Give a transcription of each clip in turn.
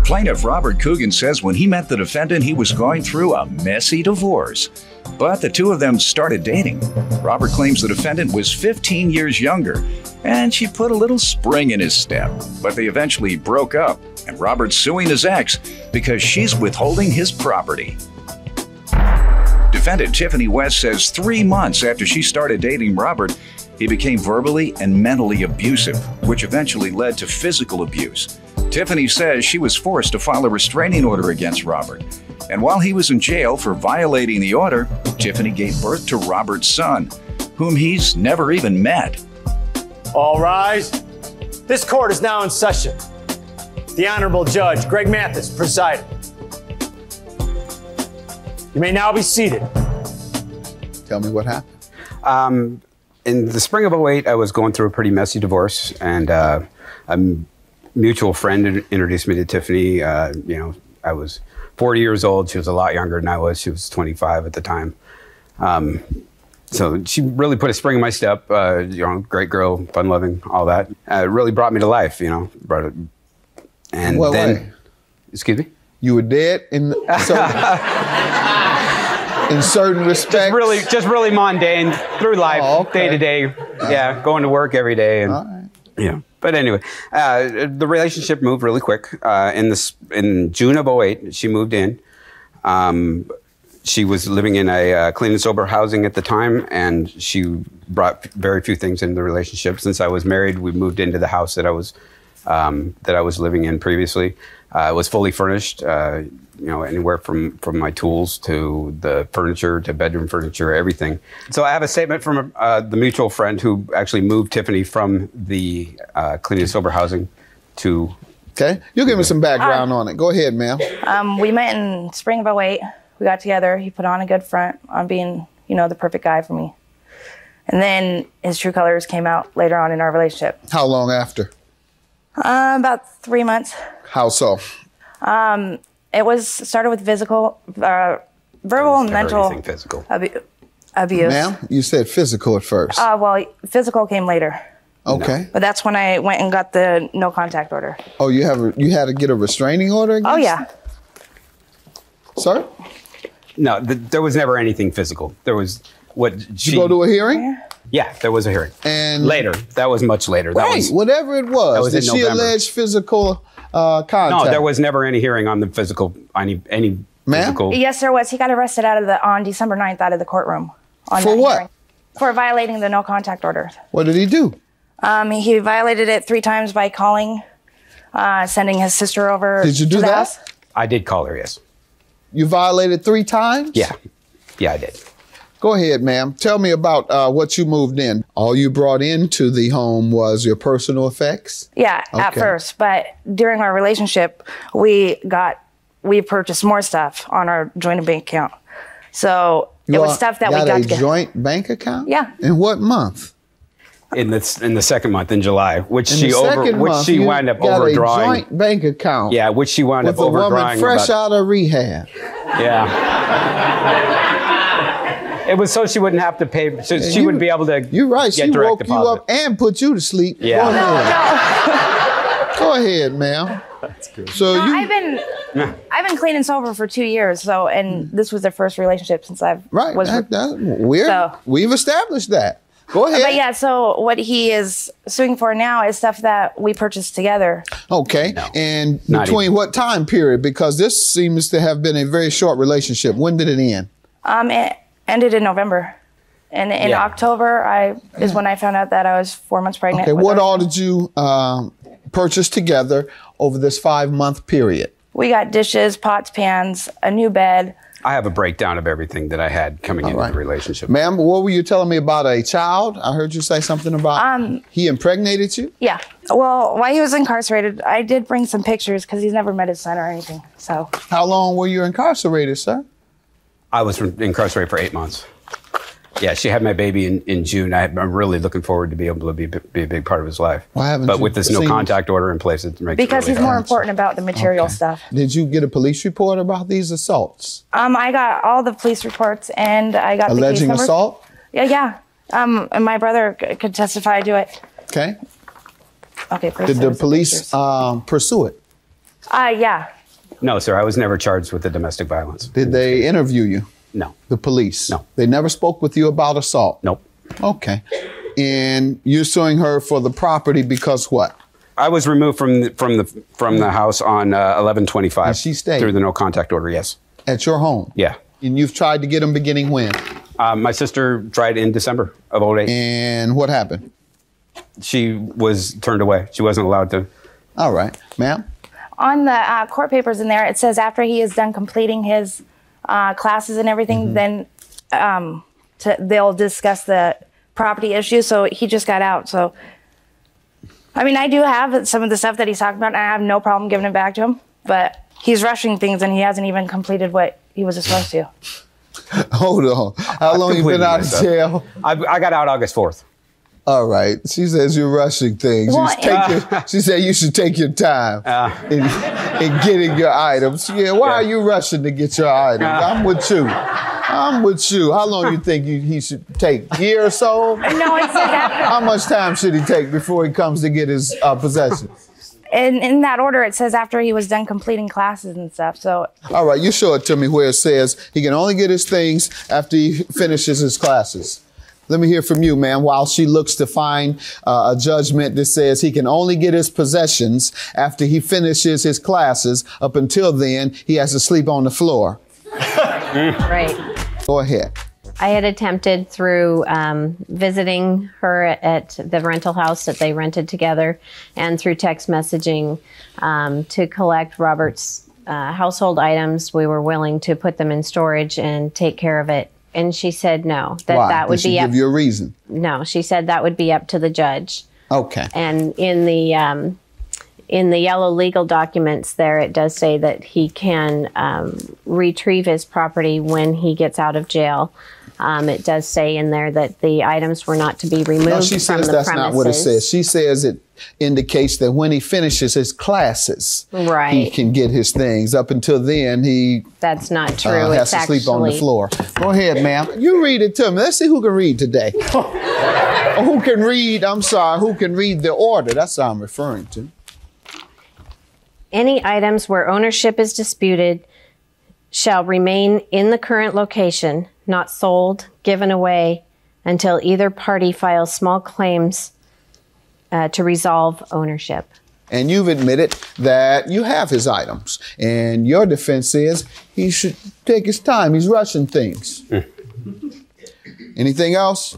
Plaintiff Robert Coogan says when he met the defendant, he was going through a messy divorce. But the two of them started dating. Robert claims the defendant was 15 years younger, and she put a little spring in his step. But they eventually broke up, and Robert's suing his ex because she's withholding his property. Defendant Tiffany West says 3 months after she started dating Robert, he became verbally and mentally abusive, which eventually led to physical abuse. Tiffany says she was forced to file a restraining order against Robert. And while he was in jail for violating the order, Tiffany gave birth to Robert's son, whom he's never even met. All rise. This court is now in session. The Honorable Judge Greg Mathis presiding. You may now be seated. Tell me what happened. In the spring of '08, I was going through a pretty messy divorce, and a mutual friend introduced me to Tiffany. I was 40 years old. She was a lot younger than I was. She was 25 at the time. So she really put a spring in my step. Great girl, fun-loving, all that. It really brought me to life, Brought it. And then, excuse me? You were dead in certain respects. Just really mundane through life, day to day. Yeah, going to work every day, and all right. Yeah. But anyway, the relationship moved really quick. In June of '08, she moved in. She was living in a clean and sober housing at the time, and she brought very few things into the relationship. Since I was married, we moved into the house that I was living in previously. It was fully furnished, anywhere from my tools to the furniture to bedroom furniture, everything. So I have a statement from the mutual friend who actually moved Tiffany from the clean and sober housing to... Okay, you give me some background on it. Go ahead, ma'am. We met in spring of '08. We got together. He put on a good front on being, the perfect guy for me. And then his true colors came out later on in our relationship. How long after? About 3 months. How so? It started with physical, verbal and mental physical. Abuse. Ma'am, you said physical at first. Well, physical came later. Okay. But that's when I went and got the no contact order. Oh, you had to get a restraining order against? Oh, yeah. Sir? No, there was never anything physical. There was Did you go to a hearing? Yeah, there was a hearing. And later. That was much later. Right, whatever it was. Did she allege physical contact? No, there was never any hearing on the physical, any physical. Yes, there was. He got arrested on December 9th out of the courtroom. For what? Hearing. For violating the no contact order. What did he do? He violated it 3 times by calling, sending his sister over. Did you do that? House. I did call her, yes. You violated 3 times? Yeah. Yeah, I did. Go ahead, ma'am. Tell me about what you moved in. All you brought into the home was your personal effects? Yeah, at first. But during our relationship, we purchased more stuff on our joint bank account. So it was stuff that we got a together. Joint bank account? Yeah. In what month? In the second month, in July, which she wound up got overdrawing. A joint bank account. Yeah, which she wound up overdrawing. With a woman fresh out of rehab. Yeah. It was so she wouldn't have to pay. So she would be able to. You're right. She woke you up and put you to sleep. Yeah. Go ahead, ma'am. That's good. So I've been clean and sober for 2 years. So, and this was the first relationship since I've we've established that. Go ahead. But yeah, so what he is suing for now is stuff that we purchased together. Okay. No, and between what time period? Because this seems to have been a very short relationship. When did it end? It ended in November. And in October is when I found out that I was 4 months pregnant. Okay, what all did you purchase together over this 5-month period? We got dishes, pots, pans, a new bed. I have a breakdown of everything that I had coming into the relationship. Ma'am, what were you telling me about a child? I heard you say something about he impregnated you? Yeah. Well, while he was incarcerated, I did bring some pictures because he's never met his son or anything. So. How long were you incarcerated, sir? I was incarcerated for 8 months. Yeah, she had my baby in June. I'm really looking forward to be able to be a big part of his life. Why haven't but with this no contact order in place, it makes because it really he's more important about the material stuff. Did you get a police report about these assaults? I got all the police reports and I got alleging the case assault? Yeah. And my brother could testify to it. Okay. Okay. Did the police pursue it? Yeah. No, sir. I was never charged with the domestic violence. Did they interview you? No. The police? No. They never spoke with you about assault? Nope. Okay. And you're suing her for the property because what? I was removed from the house on 11/25. And she stayed? Through the no contact order, yes. At your home? Yeah. And you've tried to get them beginning when? My sister tried in December of 08. And what happened? She was turned away. She wasn't allowed to. All right. Ma'am? On the court papers in there, it says after he is done completing his classes and everything, then they'll discuss the property issue. So he just got out. So, I mean, I do have some of the stuff that he's talking about, and I have no problem giving it back to him. But he's rushing things, and he hasn't even completed what he was supposed to. Hold on. How long you been out of jail? I got out August 4th. All right. She says you're rushing things. Well, She said you should take your time in getting your items. Yeah, why are you rushing to get your items? I'm with you. I'm with you. How long you think he should take? A year or so? No, it says after. How much time should he take before he comes to get his possessions? In that order, it says after he was done completing classes and stuff. So. All right, you show it to me where it says he can only get his things after he finishes his classes. Let me hear from you, ma'am, while she looks to find a judgment that says he can only get his possessions after he finishes his classes. Up until then, he has to sleep on the floor. Right. Go ahead. I had attempted through visiting her at the rental house that they rented together and through text messaging to collect Robert's household items. We were willing to put them in storage and take care of it. And she said no, that would Did she be up. give you a reason? No, she said that would be up to the judge. Okay. And in the yellow legal documents there, it does say that he can retrieve his property when he gets out of jail. It does say in there that the items were not to be removed No, she from says the that's premises. not what it says. She says it indicates that when he finishes his classes, Right. he can get his things. Up until then, he That's not true. has to sleep on the floor. Go ahead, ma'am. You read it to me. Let's see who can read today. Who can read, who can read the order? That's what I'm referring to. Any items where ownership is disputed shall remain in the current location, not sold, given away, until either party files small claims to resolve ownership. And you've admitted that you have his items. And your defense is he should take his time. He's rushing things. Anything else?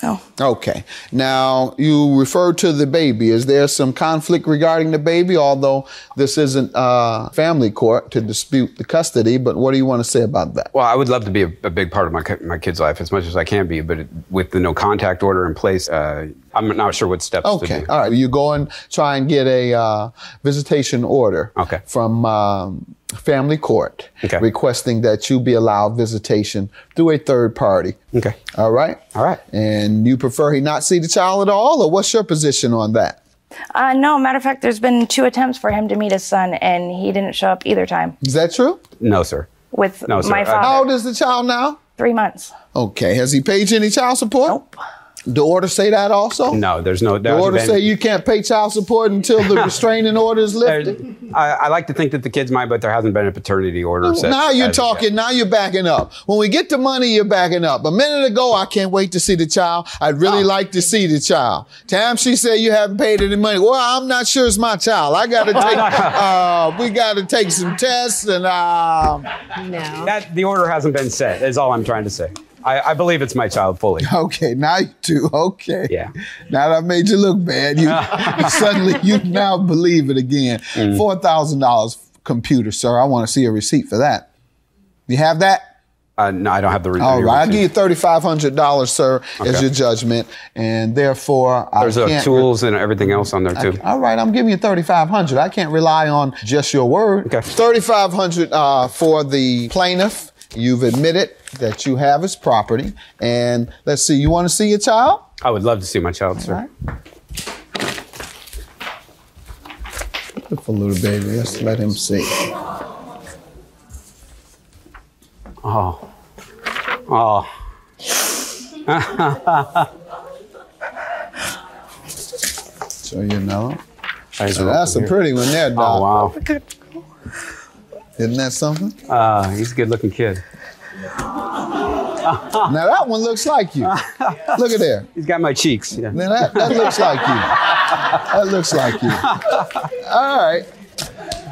No. Okay. Now, you referred to the baby. Is there some conflict regarding the baby? Although this isn't family court to dispute the custody, but what do you want to say about that? Well, I would love to be a big part of my kid's life as much as I can be, but with the no contact order in place, I'm not sure what steps to do. All right. You go and try and get a visitation order from family court requesting that you be allowed visitation through a third party. Okay. All right? All right. And you prefer he not see the child at all, or what's your position on that? No, matter of fact, there's been 2 attempts for him to meet his son, and he didn't show up either time. Is that true? No, sir. With No, sir. my father. How old is the child now? 3 months. Okay. Has he paid you any child support? Nope. The order say that also? No, there's no. The order say you can't pay child support until the restraining order is lifted? I like to think that the kids might, but there hasn't been a paternity order set. Now you're talking, now you're backing up. When we get to money, you're backing up. A minute ago, I can't wait to see the child. I'd really like to see the child. Tam, she said you haven't paid any money. Well, I'm not sure it's my child. I got to take, we got to take some tests and, No. The order hasn't been set, is all I'm trying to say. I believe it's my child fully. Okay, now you do. Okay. Yeah. Now that I made you look bad, suddenly you now believe it again. $4,000 computer, sir. I want to see a receipt for that. You have that? No, I don't have the receipt. All right, I'll give you $3,500, sir, as your judgment, and therefore there's tools and everything else on there too. All right, I'm giving you $3,500. I can't rely on just your word. Okay. $3,500 for the plaintiff. You've admitted that you have his property, and let's see. You want to see your child? I would love to see my child, sir. All right. Beautiful little baby. Let's let him see. Oh. Oh. Show you another. That's a pretty one there, Doc. Oh, wow. Isn't that something? He's a good-looking kid. Now that one looks like you. Look at there. He's got my cheeks. Yeah. Now that looks like you. That looks like you. All right.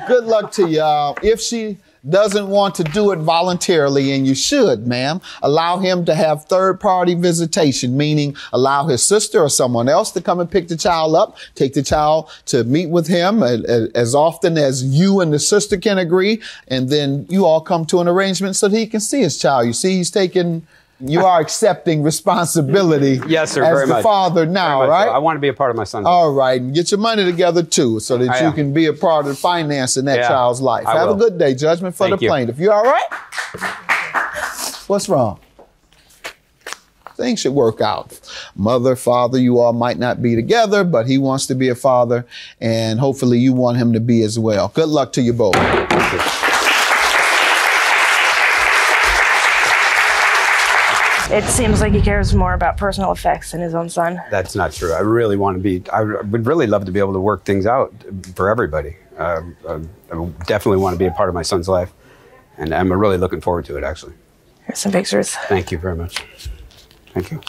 Good luck to y'all. If she doesn't want to do it voluntarily, and you should, ma'am, allow him to have third-party visitation, meaning allow his sister or someone else to come and pick the child up, take the child to meet with him as often as you and the sister can agree, and then you all come to an arrangement so that he can see his child. You see, you are accepting responsibility yes, sir, as very the much. father now, right? So. I want to be a part of my son's life. All right, and get your money together too, so that you can be a part of financing that child's life. Have a good day. Judgment for the plaintiff. You all right? What's wrong? Things should work out. Mother, father, you all might not be together, but he wants to be a father, and hopefully you want him to be as well. Good luck to you both. Thank you. It seems like he cares more about personal effects than his own son. That's not true. I would really love to be able to work things out for everybody. I definitely want to be a part of my son's life. And I'm really looking forward to it, actually. Here's some pictures. Thank you very much. Thank you.